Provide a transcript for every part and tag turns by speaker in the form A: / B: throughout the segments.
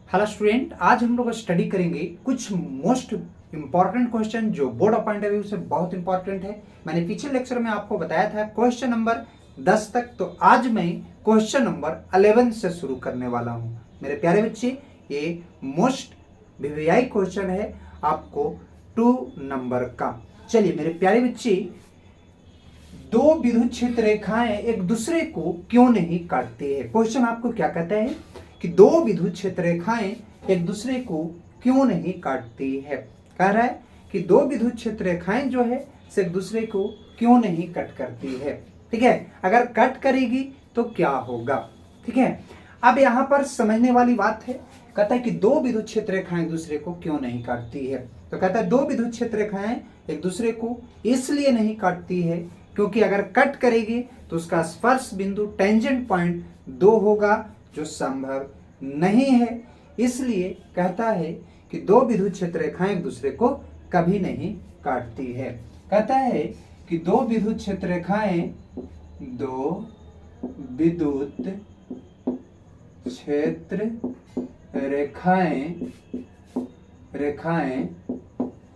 A: Hello student, आज हम लोग स्टडी करेंगे कुछ मोस्ट इंपॉर्टेंट क्वेश्चन जो board of point of view से बहुत इंपॉर्टेंट है। मैंने पिछले लेक्चर में आपको बताया था क्वेश्चन नंबर 10 तक, तो आज मैं क्वेश्चन नंबर 11 से शुरू करने वाला हूं। मेरे प्यारे बच्चे, ये मोस्ट वीवीआई क्वेश्चन है आपको 2 नंबर का। चलिए मेरे प्यारे बच्चे, दो विद्युत क्षेत्र रेखाएं एक दूसरे को क्यों नहीं काटती है। क्वेश्चन आपको क्या कहता है कि दो विद्युत क्षेत्र रेखाएं एक दूसरे को क्यों नहीं काटती है। कह रहा है कि दो विद्युत क्षेत्र रेखाएं जो है से एक दूसरे को क्यों नहीं कट करती है। ठीक है, अगर कट करेगी तो क्या होगा। ठीक है, अब यहाँ पर समझने वाली बात है। कहता है कि दो विद्युत क्षेत्र रेखाएं एक दूसरे को क्यों नहीं काटती है। तो कहता है दो विद्युत क्षेत्र रेखाएं एक दूसरे को इसलिए नहीं काटती है क्योंकि अगर कट करेगी तो उसका स्पर्श बिंदु टेंजेंट पॉइंट 2 होगा, जो संभव नहीं है। इसलिए कहता है कि दो विद्युत क्षेत्र रेखाएं एक दूसरे को कभी नहीं काटती है। कहता है कि दो विद्युत क्षेत्र रेखाएं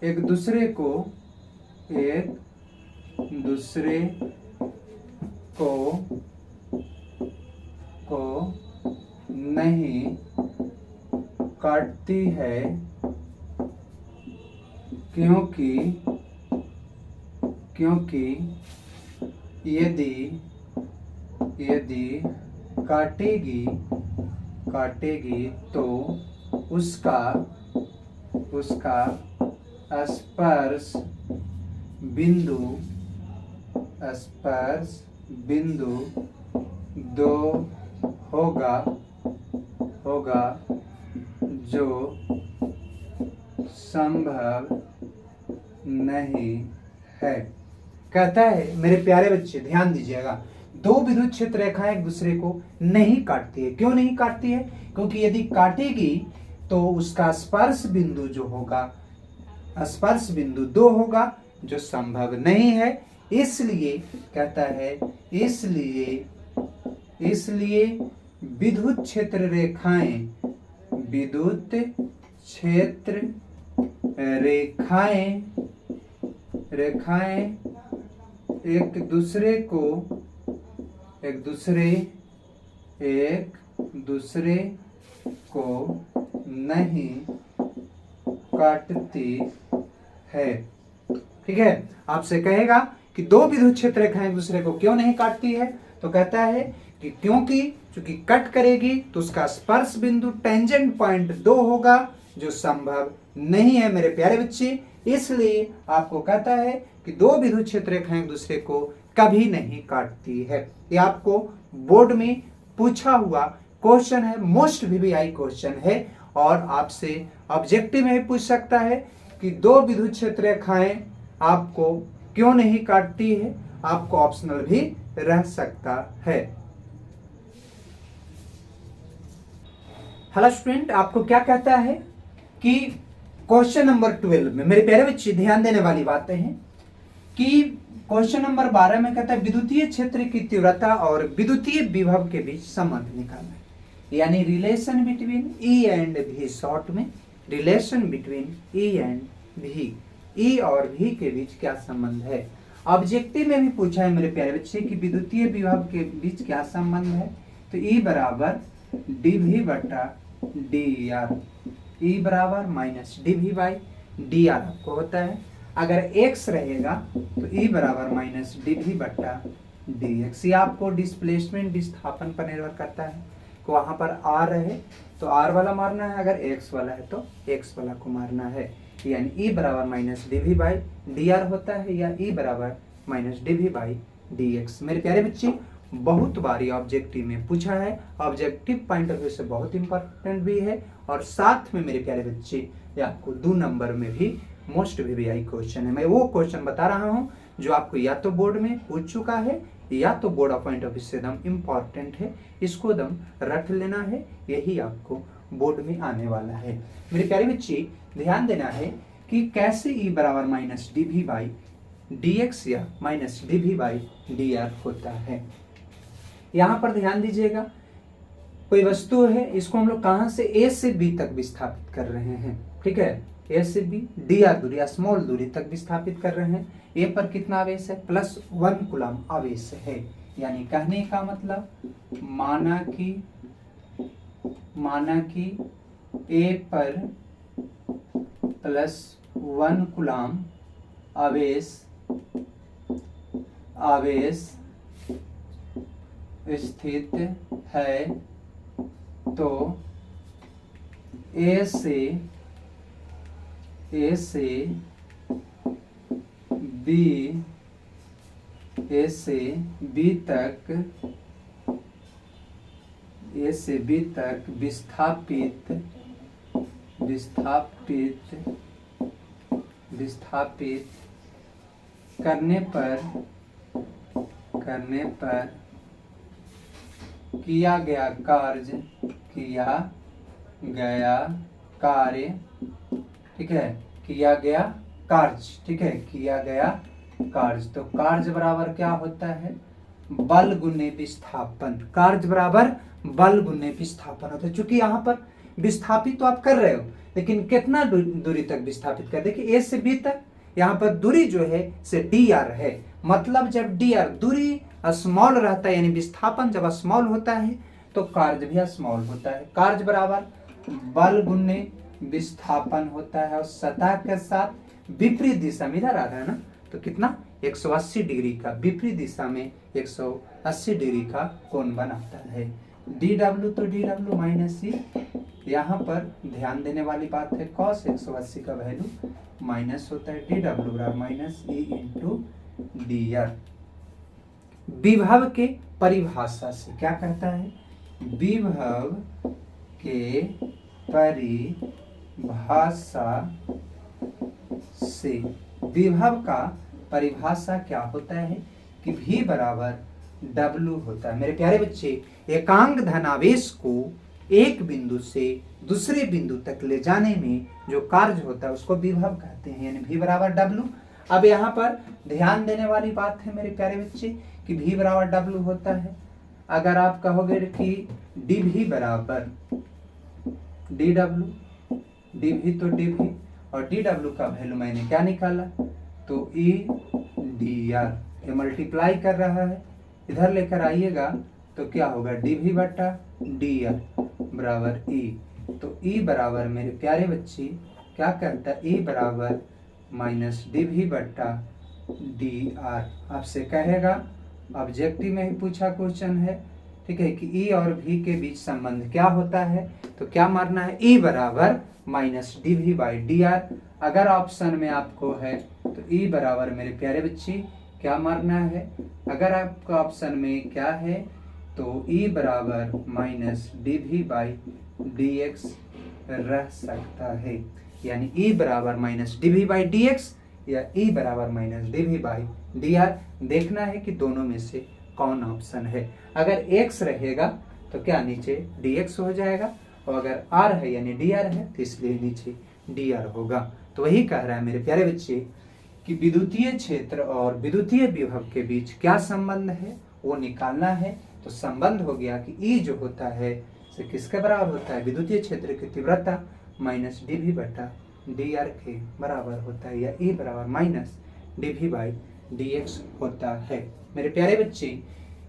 A: एक दूसरे को नहीं काटती है क्योंकि यदि काटेगी तो उसका स्पर्श बिंदु 2 होगा, जो संभव नहीं है। कहता है मेरे प्यारे बच्चे, ध्यान दीजिएगा, दो विद्युत क्षेत्र रेखाएं एक दूसरे को नहीं काटती है। क्यों नहीं काटती है? क्योंकि यदि काटेगी तो उसका स्पर्श बिंदु जो होगा, स्पर्श बिंदु 2 होगा, जो संभव नहीं है। इसलिए कहता है, इसलिए विद्युत क्षेत्र रेखाएं एक दूसरे को नहीं काटती है। ठीक है, आपसे कहेगा कि दो विद्युत क्षेत्र रेखाएं एक दूसरे को क्यों नहीं काटती है, तो कहता है कि क्योंकि कट करेगी तो उसका स्पर्श बिंदु टेंजेंट पॉइंट 2 होगा, जो संभव नहीं है। मेरे प्यारे बच्चे, इसलिए आपको कहता है कि दो विद्युत क्षेत्र रेखाएं एक दूसरे को कभी नहीं काटती है। ये आपको बोर्ड में पूछा हुआ क्वेश्चन है, मोस्ट वीवीआई क्वेश्चन है, और आपसे ऑब्जेक्टिव में भी पूछ सकता है कि दो विद्युत क्षेत्र रेखाएं आपको क्यों नहीं काटती है। आपको ऑप्शनल भी रह सकता है। हेलो स्टूडेंट, आपको क्या कहता है कि क्वेश्चन नंबर 12 में, मेरे प्यारे बच्चे ध्यान देने वाली बातें हैं कि क्वेश्चन नंबर 12 में कहता है विद्युतीय क्षेत्र की तीव्रता और विद्युतीय विभव के बीच संबंध निकालना है, यानी रिलेशन बिटवीन ई एंड भी। शॉर्ट में रिलेशन बिटवीन ई एंड भी, ई और भी के बीच क्या संबंध है। ऑब्जेक्टिव में भी पूछा है मेरे प्यारे बच्चे कि विद्युतीय विभव के बीच क्या संबंध है। तो ई बराबर dv बटा dr, ई बराबर माइनस dv बाई dr आपको होता है। अगर x रहेगा तो ई बराबर माइनस dv बटा dx। ये आपको डिस्प्लेसमेंट विस्थापन पर निर्भर करता है कि वहां पर r रहे तो r वाला मारना है, अगर x वाला है तो x वाला को मारना है। यानी ई बराबर माइनस dv बाई dr होता है, या ई बराबर माइनस dv बाई dx। मेरे प्यारे बच्चे, बहुत बारी ऑब्जेक्टिव में पूछा है, ऑब्जेक्टिव पॉइंट ऑफ व्यू से बहुत इंपॉर्टेंट भी है, और साथ में मेरे प्यारे बच्चे ये आपको 2 नंबर में भी मोस्ट वीवीआई क्वेश्चन है। मैं वो क्वेश्चन बता रहा हूं जो आपको या तो बोर्ड में पूछ चुका है या तो board of point of view से एकदम इंपॉर्टेंट है। इसको एकदम रट लेना है, यही आपको बोर्ड में आने वाला है। मेरे प्यारे बच्चे, ध्यान देना है कि कैसे ई बराबर माइनस dv बाई dx या माइनस dv बाई dr होता है। यहां पर ध्यान दीजिएगा कोई वस्तु है, इसको हम लोग कहाँ से ए से बी तक विस्थापित कर रहे हैं, ठीक है, ए से बी डी आर दूरी, स्मॉल दूरी तक विस्थापित कर रहे हैं। ए पर कितना आवेश है, +1 कूलम आवेश है। यानी कहने का मतलब माना कि ए पर +1 कूलम आवेश स्थित है, तो ए से बी तक विस्थापित करने पर किया गया कार्य, ठीक है, किया गया कार्य। तो कार्य बराबर क्या होता है, बल गुने विस्थापन। कार्य बराबर बल गुने विस्थापन होता है। चूंकि यहाँ पर विस्थापित तो आप कर रहे हो, लेकिन कितना दूरी तक विस्थापित कर, देखिए ए से बी तक यहाँ पर दूरी जो है से डी आर है। मतलब जब डी आर दूरी स्मॉल रहता है, यानी विस्थापन जब स्मॉल होता है तो कार्य भी स्मॉल होता है। कार्य बराबर बल गुने विस्थापन होता है और सतह के साथ विपरीत दिशा में इधर आ रहा है ना, तो कितना 180 डिग्री का, विपरीत दिशा में 180 डिग्री का कोण बनाता है। डी डब्ल्यू तो डी डब्ल्यू माइनस ई, यहाँ पर ध्यान देने वाली बात है, cos 180 का वैल्यू माइनस होता है, डी डब्ल्यू बराबर minus E into D R. विभव के परिभाषा से क्या कहता है, विभव के परिभाषा से, विभव का परिभाषा क्या होता है कि V बराबर W होता है। मेरे प्यारे बच्चे, एकांक धनावेश को एक बिंदु से दूसरे बिंदु तक ले जाने में जो कार्य होता है उसको विभव कहते हैं, यानी V बराबर W। अब यहाँ पर ध्यान देने वाली बात है मेरे प्यारे बच्चे कि V बराबर W होता है। अगर आप कहोगे कि dV बराबर dW, dV तो dV और dW का वैल्यू मैंने क्या निकाला, तो E dr, ये मल्टीप्लाई कर रहा है, इधर लेकर आइएगा तो क्या होगा, dV बटा dr बराबर E। तो E बराबर मेरे प्यारे बच्चे क्या करता है, E बराबर माइनस dV बटा dr। आपसे कहेगा, ऑब्जेक्टिव में ही पूछा क्वेश्चन है, ठीक है, कि E और V के बीच संबंध क्या होता है, तो क्या मारना है, E बराबर माइनस dV बाई dr। अगर ऑप्शन में आपको है तो E बराबर मेरे प्यारे बच्चे क्या मारना है, अगर आपका ऑप्शन में क्या है तो E बराबर माइनस dV बाई dx रह सकता है। यानी E बराबर माइनस dV बाई dx या E बराबर माइनस dV बाई dr। देखना है कि दोनों में से कौन ऑप्शन है। अगर x रहेगा तो क्या नीचे dx हो जाएगा, और अगर r है यानी dr है तो इसलिए नीचे dr होगा। तो वही कह रहा है मेरे प्यारे बच्चे कि विद्युतीय क्षेत्र और विद्युतीय विभव के बीच क्या संबंध है वो निकालना है। तो संबंध हो गया कि E जो होता है से किसके बराबर होता है, विद्युतीय क्षेत्र की तीव्रता माइनस dV बटा dr के बराबर होता है, या E बराबर माइनस dV बाई dx होता है। मेरे प्यारे बच्चे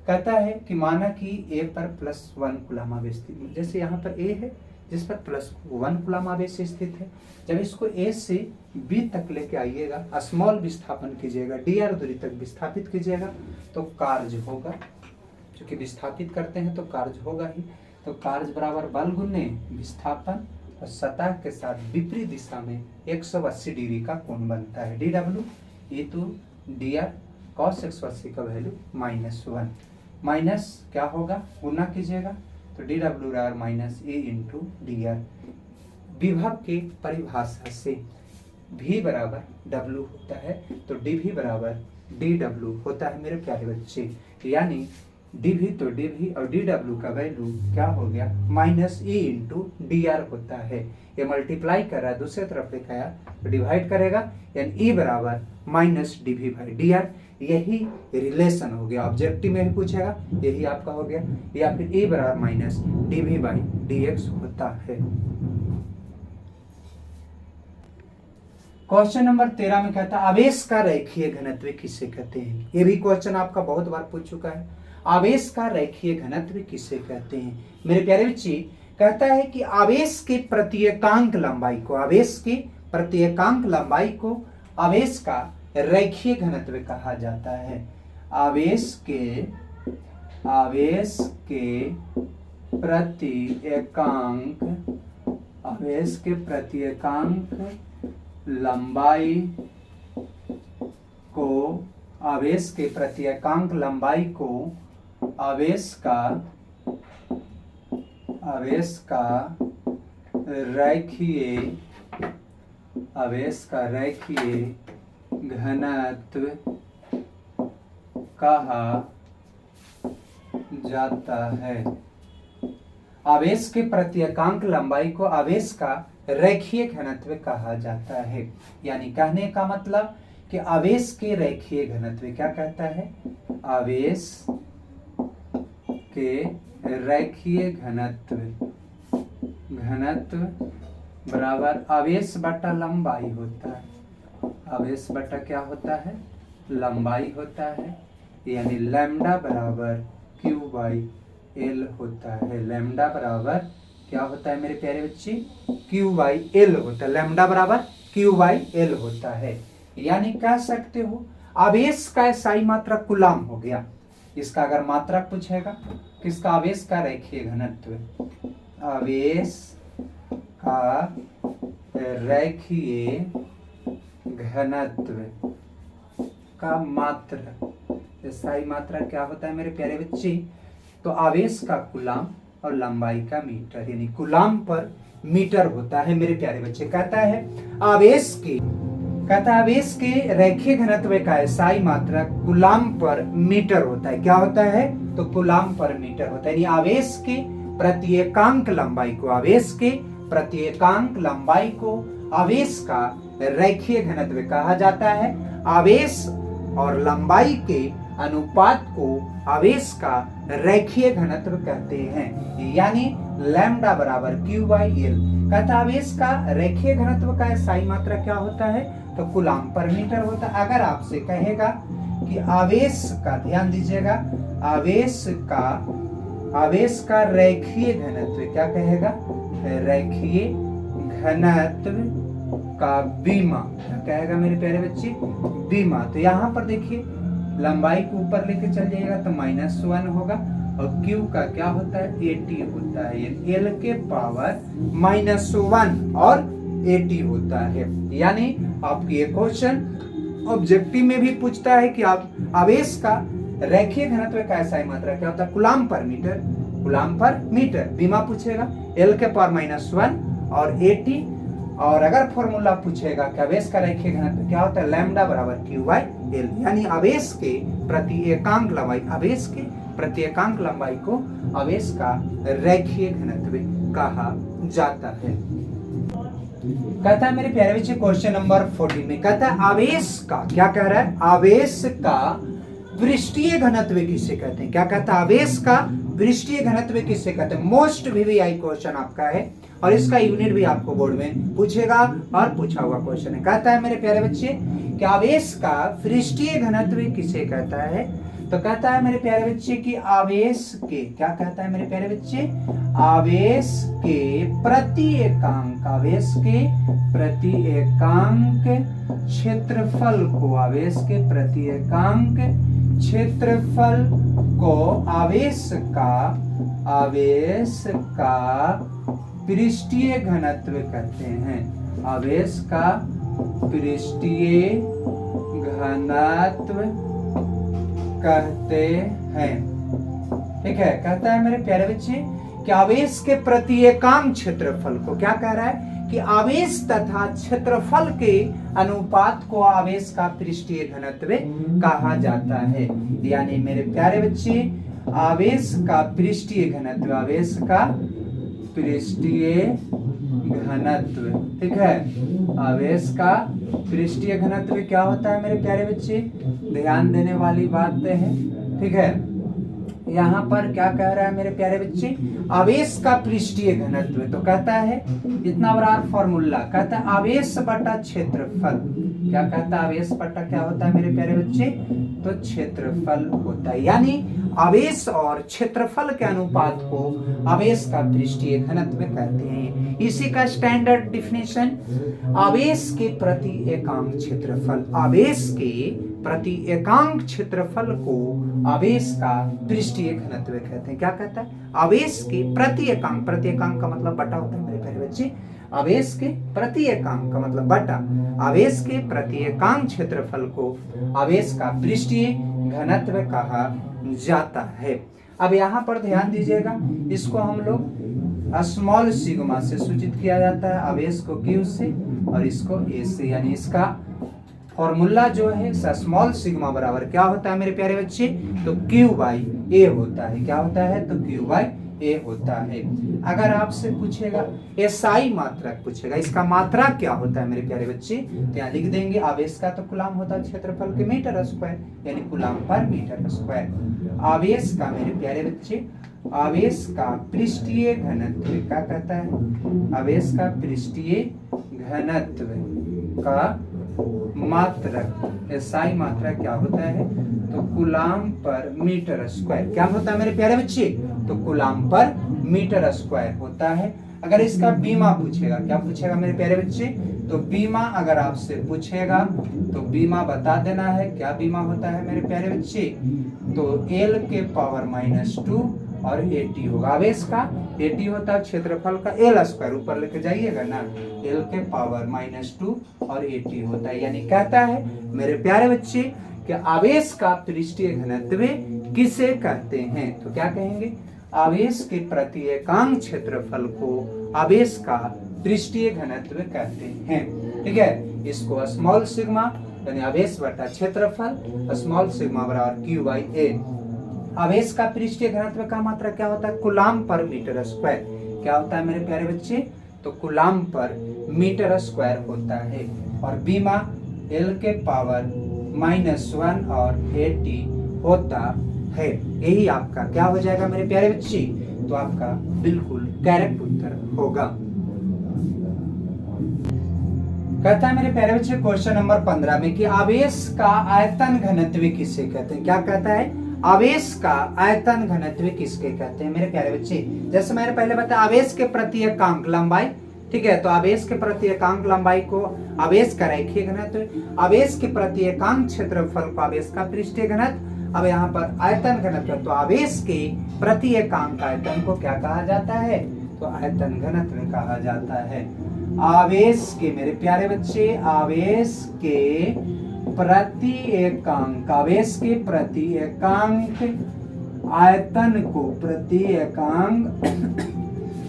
A: कहता है कि माना कि A पर +1 कूलम आवेश स्थित, जैसे यहाँ पर A है जिस पर +1 कूलम आवेश स्थित है, जब इसको A से B तक लेके आइएगा, स्मॉल विस्थापन कीजिएगा, dr दूरी तक विस्थापित कीजिएगा तो कार्य होगा, क्योंकि विस्थापित करते हैं तो कार्य होगा ही। तो कार्य बराबर बल गुने विस्थापन और सतह के साथ विपरीत दिशा में 180 डिग्री का कोण बनता है, dW ये तो dr cos 180 का वैल्यू -1, माइनस क्या होगा, गुना कीजिएगा तो dW बराबर माइनस ए इंटू dr। विभव के परिभाषा से V बराबर W होता है तो dV बराबर dW होता है मेरे प्यारे बच्चे। यानी dV तो dV और dW का वैल्यू क्या हो गया, -e इंटू dr होता है। ये मल्टीप्लाई कर रहा है, दूसरे तरफ लिखाया तो डिवाइड करेगा, यानी E बराबर -dV बाई dr। यही रिलेशन हो गया। ऑब्जेक्टिव में भी पूछेगा, यही आपका हो गया। या फिर ए बराबर माइनस dv बाई dx होता है। क्वेश्चन नंबर 13 में कहता है आवेश का रेखीय घनत्व किसे कहते हैं। ये भी क्वेश्चन आपका बहुत बार पूछ चुका है। आवेश का रेखीय घनत्व किसे कहते हैं मेरे प्यारे बच्चे। कहता है कि आवेश के प्रत्येकांक लंबाई को, आवेश के प्रत्येकांक लंबाई को आवेश का रेखीय घनत्व कहा जाता है। आवेश के प्रत्येकांक लंबाई को, आवेश के प्रत्येकांक लंबाई को आवेश का रेखीय घनत्व कहा जाता है। आवेश के प्रत्येकांक लंबाई को आवेश का रेखीय घनत्व कहा जाता है। यानी कहने का मतलब कि आवेश के रेखीय घनत्व क्या कहता है, आवेश के रेखीय घनत्व बराबर आवेश बटा लंबाई होता है। आवेश बटा क्या होता है, लंबाई होता है। यानी लैम्डा बराबर क्यू बाई एल होता है। लैम्डा बराबर क्या होता है मेरे प्यारे बच्चे, क्यू बाई एल होता है। लैम्डा बराबर क्यू बाई एल होता है। यानी कह सकते हो आवेश का SI मात्रक कूलाम हो गया। इसका अगर मात्रक पूछेगा किसका, आवेश का रेखीय घनत्व, आवेश का रेखीय घनत्व का मात्रक, SI मात्रक क्या होता है मेरे प्यारे बच्चे, तो आवेश का कूलाम और लंबाई का मीटर, यानी कूलाम पर मीटर होता है मेरे प्यारे बच्चे। कहता है आवेश के रेखीय घनत्व का SI मात्रक कूलाम पर मीटर होता है। क्या होता है, तो कूलाम पर मीटर होता है। यानी आवेश के प्रत्येकांक लंबाई को आवेश का रेखीय घनत्व कहा जाता है। आवेश और लंबाई के अनुपात को आवेश का रेखीय घनत्व कहते हैं। यानी लैम्डा बराबर क्यू बाई एल। कहता आवेश का रेखीय घनत्व का SI मात्रक क्या होता है, तो कूलाम पर मीटर होता है। अगर आपसे कहेगा कि आवेश का, ध्यान दीजिएगा, आवेश का रेखीय घनत्व क्या कहेगा, रेखीय घनत्व का बीमा, क्या कहेगा मेरे प्यारे बच्चे, बीमा। तो यहाँ पर देखिए लंबाई को ऊपर लेके चल जाएगा तो -1 होगा और Q का क्या होता है, 80 होता है। L के पावर -1 और 80 होता है। यानी आपकी ये क्वेश्चन ऑब्जेक्टिव में भी पूछता है कि आप आवेश का रेखीय घनत्व का SI मात्रा क्या होता है, कूलाम पर मीटर। बीमा पूछेगा L के पावर -1 और 80। और अगर फॉर्मूला पूछेगा कि आवेश का रेखीय घनत्व क्या होता है, लैम्डा बराबर क्यू बाई एल। यानी आवेश के प्रत्येकांक लंबाई को आवेश का रेखीय घनत्व कहा जाता है। कहता है मेरे प्यारे बच्चे क्वेश्चन नंबर 14 में कहता है आवेश का, क्या कह रहा है, आवेश का पृष्ठीय घनत्व किसे कहते हैं। क्या कहता है, आवेश का पृष्ठीय घनत्व किसे कहते हैं। मोस्ट VVI क्वेश्चन आपका है और इसका यूनिट भी आपको बोर्ड में पूछेगा और पूछा हुआ क्वेश्चन है। कहता है मेरे प्यारे बच्चे कि आवेश का पृष्ठीय घनत्व किसे कहता है, तो कहता है मेरे प्यारे बच्चे कि आवेश के, क्या कहता है मेरे प्यारे बच्चे, आवेश के प्रत्येकांक क्षेत्रफल को, आवेश के प्रत्येकांक क्षेत्रफल को आवेश का पृष्ठीय घनत्व कहते हैं। आवेश का पृष्ठीय घनत्व कहते हैं। ठीक है, कहता है मेरे प्यारे बच्चे कि आवेश के प्रत्येकांक क्षेत्रफल को, क्या कह रहा है कि आवेश तथा क्षेत्रफल के अनुपात को आवेश का पृष्ठीय घनत्व कहा जाता है। यानी मेरे प्यारे बच्चे आवेश का पृष्ठीय घनत्व, आवेश का पृष्ठीय घनत्व, ठीक है, आवेश का पृष्ठीय घनत्व क्या होता है मेरे प्यारे बच्चे, ध्यान देने वाली बात है। ठीक है, यहाँ पर क्या कह रहा है मेरे प्यारे बच्चे, आवेश का पृष्ठीय घनत्व। तो कहता है इतना बड़ा फॉर्मूला, कहता है आवेश बटा क्षेत्रफल। क्या कहता है, आवेश बटा क्या होता है मेरे प्यारे बच्चे, तो क्षेत्रफल होता है। यानी आवेश और क्षेत्रफल के अनुपात को आवेश का पृष्ठीय घनत्व कहते हैं। इसी का स्टैंडर्ड डिफिनेशन, आवेश के प्रति एकांक क्षेत्रफल, आवेश के प्रति एकांक क्षेत्रफल को आवेश का पृष्ठीय घनत्व कहते हैं। क्या कहता है, आवेश के प्रति एकांक, प्रति एकांक का मतलब बटा होता है मेरे प्यारे बच्चे, आवेश के प्रति एकांक का मतलब बटा, आवेश के प्रति एकांक क्षेत्रफल को आवेश का पृष्ठीय घनत्व कहा जाता है। अब यहाँ पर ध्यान दीजिएगा, इसको हम लोग स्मॉल सिग्मा से सूचित किया जाता है, आवेश को क्यू से और इसको ए से। यानी इसका फॉर्मूला जो है स्मॉल सिग्मा बराबर क्या होता है मेरे प्यारे बच्चे, तो क्यू बाई ए होता है। क्या होता है, तो क्यू बाई ए होता है। अगर आपसे पूछेगा एसआई मात्रक पूछेगा, इसका मात्रक क्या होता है मेरे प्यारे बच्चे, तो यहाँ लिख देंगे आवेश का तो कूलम होता है क्षेत्रफल के मीटर स्क्वायर, यानी कूलम पर मीटर स्क्वायर। आवेश का मेरे प्यारे बच्चे, आवेश का पृष्ठीय घनत्व क्या कहता है, आवेश का पृष्ठीय घनत्व का मात्रक, एसआई मात्रक क्या होता है, तो कूलम पर मीटर स्क्वायर। क्या होता है मेरे प्यारे बच्चे, तो कूलम पर मीटर स्क्वायर होता है। अगर इसका बीमा पूछेगा, क्या पूछेगा मेरे प्यारे बच्चे, तो बीमा अगर आपसे पूछेगा तो बीमा बता देना है। क्या बीमा होता है मेरे प्यारे बच्चे, तो L के पावर -2 और AT होगा। आवेश का AT होता है क्षेत्रफल का L स्क्वायर, ऊपर लेके जाइएगा ना, L के पावर -2 और AT होता है। यानी कहता है मेरे प्यारे बच्चे कि आवेश का पृष्ठीय घनत्व किसे कहते हैं, तो क्या कहेंगे, आवेश के प्रति एकांक क्षेत्रफल को आवेश का पृष्ठीय घनत्व कहते हैं। ठीक है, इसको स्मॉल सिग्मा यानी आवेश बटा क्षेत्रफल, स्मॉल सिग्मा बराबर क्यू बाई ए। आवेश का पृष्ठीय घनत्व का मात्रा क्या होता है, कूलम पर मीटर स्क्वायर। क्या होता है मेरे प्यारे बच्चे, तो कूलम पर मीटर स्क्वायर होता है। और बीमा L के पावर -1 और AT होता है। यही आपका क्या हो जाएगा मेरे प्यारे बच्चे, तो आपका बिल्कुल करेक्ट उत्तर होगा। कहता है मेरे प्यारे बच्चे क्वेश्चन नंबर 15 में कि आवेश का आयतन घनत्व किसे कहते हैं। क्या कहता है, आवेश का आयतन घनत्व किसके कहते हैं मेरे प्यारे बच्चे। जैसे मैंने पहले बताया आवेश के प्रति एकांक लंबाई, ठीक है, तो आवेश के प्रति एकांक लंबाई को आवेश का रेखीय घनत्व, आवेश के प्रति एकांक क्षेत्रफल को आवेश का पृष्ठीय घनत्व। अब यहाँ पर आयतन घनत्व, तो आवेश के प्रति एकांक आयतन को क्या कहा जाता है, तो आयतन घनत्व कहा जाता है। आवेश के मेरे प्यारे बच्चे, आवेश के प्रति एकांक, आवेश के प्रति एकांक आयतन को, प्रति एकांक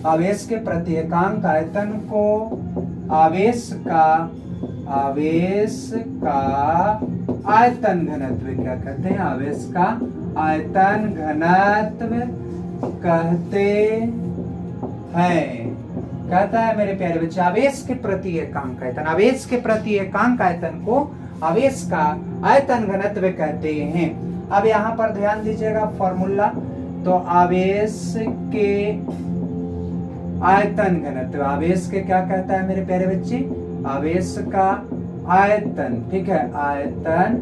A: आवेश के प्रति एकांक आयतन को आवेश का आयतन घनत्व क्या कहते हैं, आवेश का आयतन घनत्व कहते हैं। कहता है मेरे प्यारे बच्चे आवेश के प्रति एकांक आयतन, आवेश के प्रति एकांक आयतन को आवेश का आयतन घनत्व कहते हैं। अब यहाँ पर ध्यान दीजिएगा फॉर्मूला, तो आवेश के आयतन घनत्व, आवेश के क्या कहता है मेरे प्यारे बच्चे, आवेश का आयतन, ठीक है, आयतन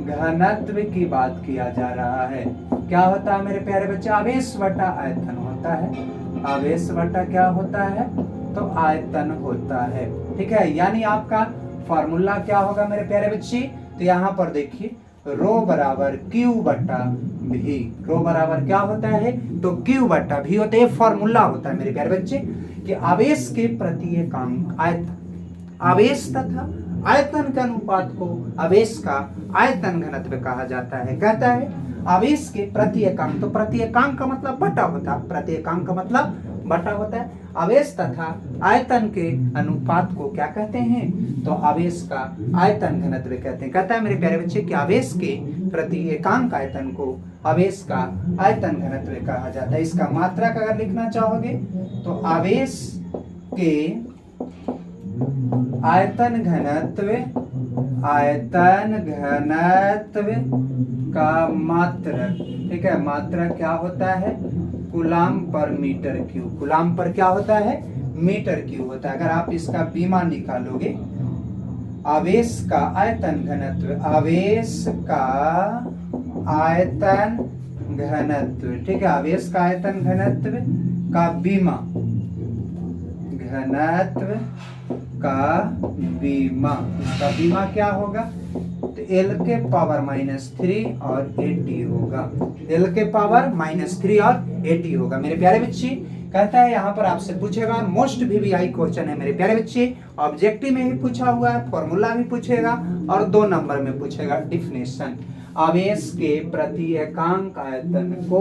A: घनत्व की बात किया जा रहा है। क्या होता है मेरे प्यारे बच्चे, आवेश बटा आयतन होता है, आवेश बटा क्या होता है, तो आयतन होता है। ठीक है, यानी आपका फॉर्मूला क्या होगा मेरे प्यारे बच्चे, तो यहाँ पर देखिए रो बराबर क्यू बटा भी, रो बराबर क्या होता है, तो क्यू बटा भी होता है। फॉर्मूला होता है मेरे प्यारे बच्चे कि आवेश के प्रति एकांक आयतन, आवेश तथा आयतन के अनुपात को आवेश का आयतन घनत्व कहा जाता है। कहता है आवेश के प्रति एकांक, तो प्रति एकांक का मतलब बटा होता है, प्रति एकांक का मतलब बटा होता है। आवेश तथा आयतन के अनुपात को क्या कहते हैं, तो आवेश का आयतन घनत्व कहते हैं। कहता है मेरे प्यारे बच्चे कि आवेश के प्रति एकांक आयतन को आवेश का आयतन घनत्व कहा जाता है। इसका मात्रक अगर लिखना चाहोगे तो आवेश के आयतन घनत्व आयतन घनत्व का मात्रक, ठीक है, मात्रक क्या होता है, कूलाम पर मीटर क्यूब, कूलाम पर क्या होता है, मीटर क्यूब होता है। अगर आप इसका बीमा निकालोगे, आवेश का आयतन घनत्व, आवेश का आयतन घनत्व, ठीक है, आवेश का आयतन घनत्व का बीमा, घनत्व का बीमा, इसका बीमा क्या होगा, तो L के पावर -3 और 80 होगा, L के पावर -3 और 80 होगा। मेरे प्यारे बच्चे, कहता है यहाँ पर आपसे पूछेगा, मोस्ट VVI क्वेश्चन है मेरे प्यारे बच्चे, ऑब्जेक्टिव में भी पूछा हुआ है, फॉर्मूला भी पूछेगा और 2 नंबर में पूछेगा डिफिनेशन। आवेश के प्रति एकांक आयतन को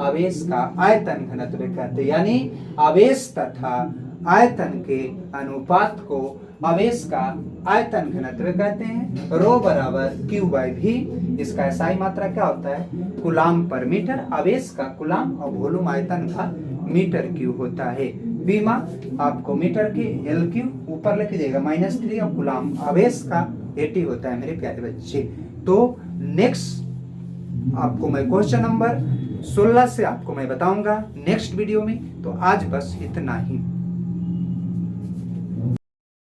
A: आवेश का आयतन घनत्व कहते हैं, यानी आवेश तथा आयतन के अनुपात को आवेश का आयतन घनत्व कहते हैं। रो बराबर Q/V, इसका SI मात्रा क्या होता है, कूलाम पर मीटर, आवेश का कूलाम और वॉल्यूम आयतन का मीटर क्यूब होता है। बीमा आपको मीटर के L क्यूब ऊपर लेके जाएगा -3 और कूलाम आवेश का 80 होता है मेरे प्यारे बच्चे। तो नेक्स्ट आपको मैं क्वेश्चन नंबर 16 से आपको मैं बताऊंगा नेक्स्ट वीडियो में। तो आज बस इतना ही।